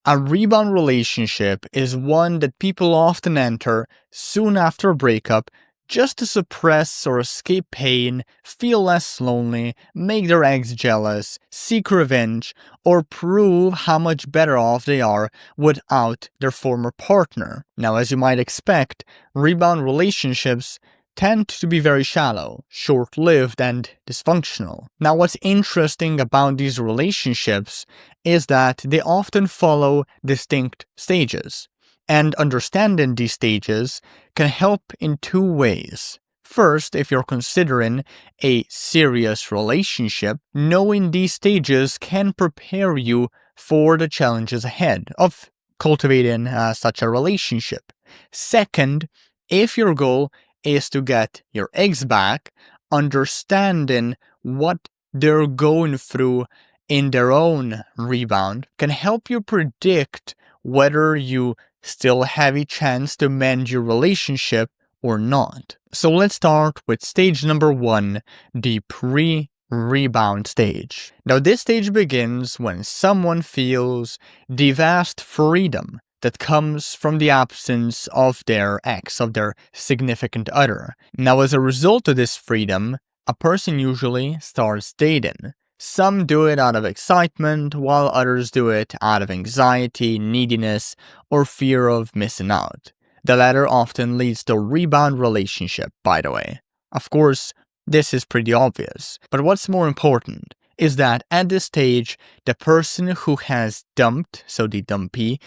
A rebound relationship is one that people often enter soon after a breakup just to suppress or escape pain, feel less lonely, make their ex jealous, seek revenge, or prove how much better off they are without their former partner. Now, as you might expect, rebound relationships tend to be very shallow, short-lived, and dysfunctional. Now, what's interesting about these relationships is that they often follow distinct stages, and understanding these stages can help in two ways. First, if you're considering a serious relationship, knowing these stages can prepare you for the challenges ahead of cultivating such a relationship. Second, if your goal is to get your ex back, understanding what they're going through in their own rebound can help you predict whether you still have a chance to mend your relationship or not. So let's start with stage number 1, the pre-rebound stage. Now this stage begins when someone feels the vast freedom that comes from the absence of their ex, of their significant other. Now, as a result of this freedom, a person usually starts dating. Some do it out of excitement, while others do it out of anxiety, neediness, or fear of missing out. The latter often leads to a rebound relationship, by the way. Of course, this is pretty obvious, but what's more important is that at this stage, the person who has dumped, so the dumpee,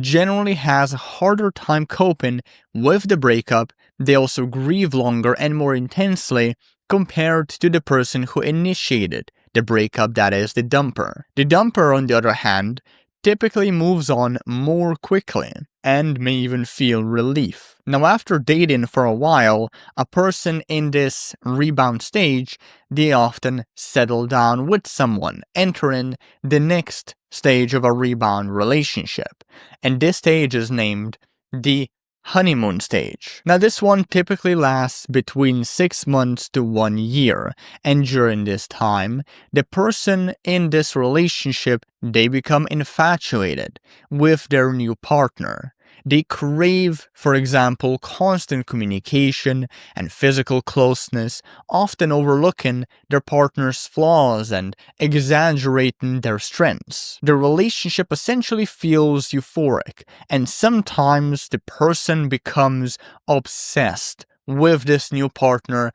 generally has a harder time coping with the breakup. They also grieve longer and more intensely compared to the person who initiated the breakup, that is, the dumper. The dumper, on the other hand, typically moves on more quickly and may even feel relief. Now, after dating for a while, a person in this rebound stage, they often settle down with someone, entering the next stage of a rebound relationship. And this stage is named the honeymoon stage. Now, this one typically lasts between 6 months to 1 year, and during this time, the person in this relationship, they become infatuated with their new partner. They crave, for example, constant communication and physical closeness, often overlooking their partner's flaws and exaggerating their strengths. The relationship essentially feels euphoric, and sometimes the person becomes obsessed with this new partner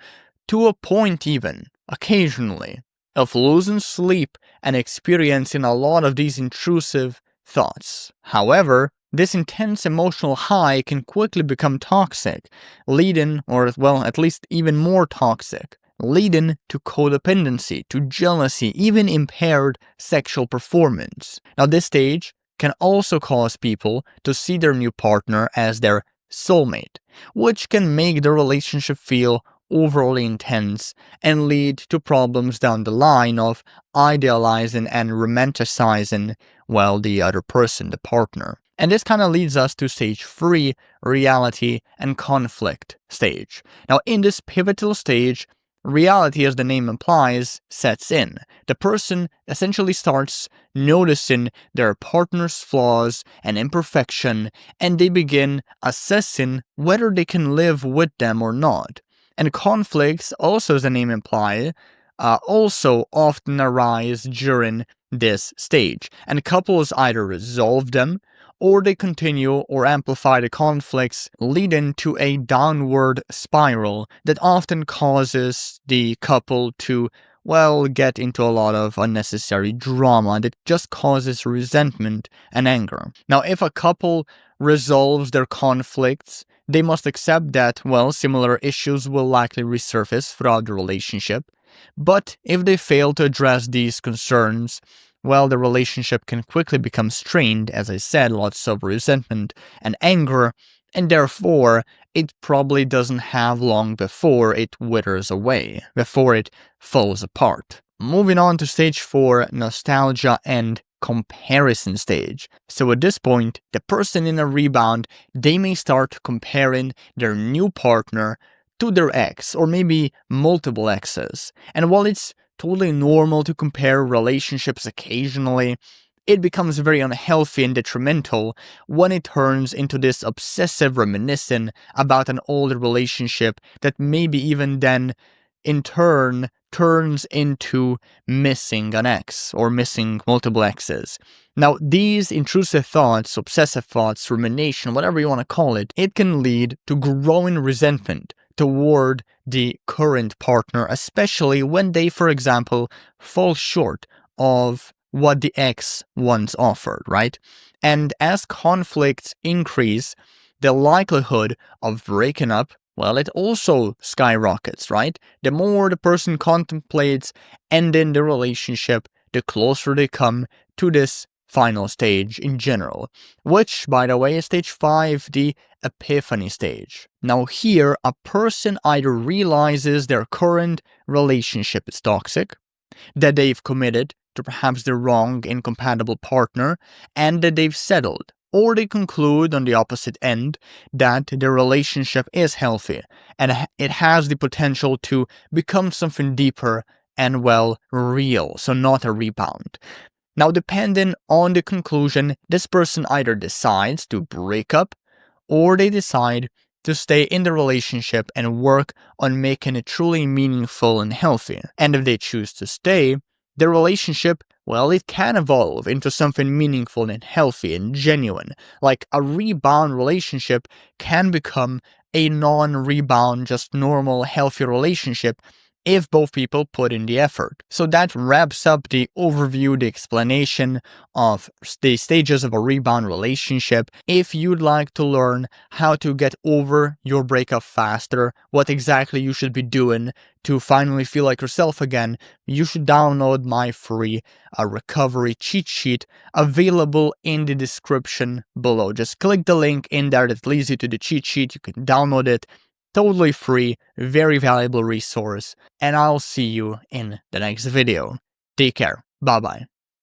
to a point even, occasionally, of losing sleep and experiencing a lot of these intrusive thoughts. However, this intense emotional high can quickly become toxic, leading, or well, at least even more toxic, leading to codependency, to jealousy, even impaired sexual performance. Now, this stage can also cause people to see their new partner as their soulmate, which can make the relationship feel overly intense and lead to problems down the line of idealizing and romanticizing, well, the other person, the partner. And this kind of leads us to stage 3, reality and conflict stage. Now, in this pivotal stage, reality, as the name implies, sets in. The person essentially starts noticing their partner's flaws and imperfection, and they begin assessing whether they can live with them or not. And conflicts, also as the name implies, also often arise during this stage, and couples either resolve them or they continue or amplify the conflicts, leading to a downward spiral that often causes the couple to, well, get into a lot of unnecessary drama that just causes resentment and anger. Now, if a couple resolves their conflicts, they must accept that, well, similar issues will likely resurface throughout the relationship. But if they fail to address these concerns, well, the relationship can quickly become strained, as I said, lots of resentment and anger, and therefore, it probably doesn't have long before it withers away, before it falls apart. Moving on to stage 4, nostalgia and comparison stage. So at this point, the person in a rebound, they may start comparing their new partner to their ex, or maybe multiple exes. And while it's totally normal to compare relationships occasionally, it becomes very unhealthy and detrimental when it turns into this obsessive reminiscing about an old relationship that maybe even then, in turn, turns into missing an ex or missing multiple exes. Now, these intrusive thoughts, obsessive thoughts, rumination, whatever you want to call it, it can lead to growing resentment toward the current partner, especially when they, for example, fall short of what the ex once offered, right? And as conflicts increase, the likelihood of breaking up, well, it also skyrockets, right? The more the person contemplates ending the relationship, the closer they come to this final stage in general, which, by the way, is stage 5, the epiphany stage. Now here, a person either realizes their current relationship is toxic, that they've committed to perhaps the wrong, incompatible partner, and that they've settled, or they conclude on the opposite end that the relationship is healthy and it has the potential to become something deeper and, well, real, so not a rebound. Now, depending on the conclusion, this person either decides to break up or they decide to stay in the relationship and work on making it truly meaningful and healthy. And if they choose to stay, the relationship, well, it can evolve into something meaningful and healthy and genuine. Like a rebound relationship can become a non-rebound, just normal, healthy relationship if both people put in the effort. So that wraps up the overview, the explanation of the stages of a rebound relationship. If you'd like to learn how to get over your breakup faster, what exactly you should be doing to finally feel like yourself again, you should download my free recovery cheat sheet available in the description below. Just click the link in there that leads you to the cheat sheet. You can download it. Totally free, very valuable resource, and I'll see you in the next video. Take care. Bye-bye.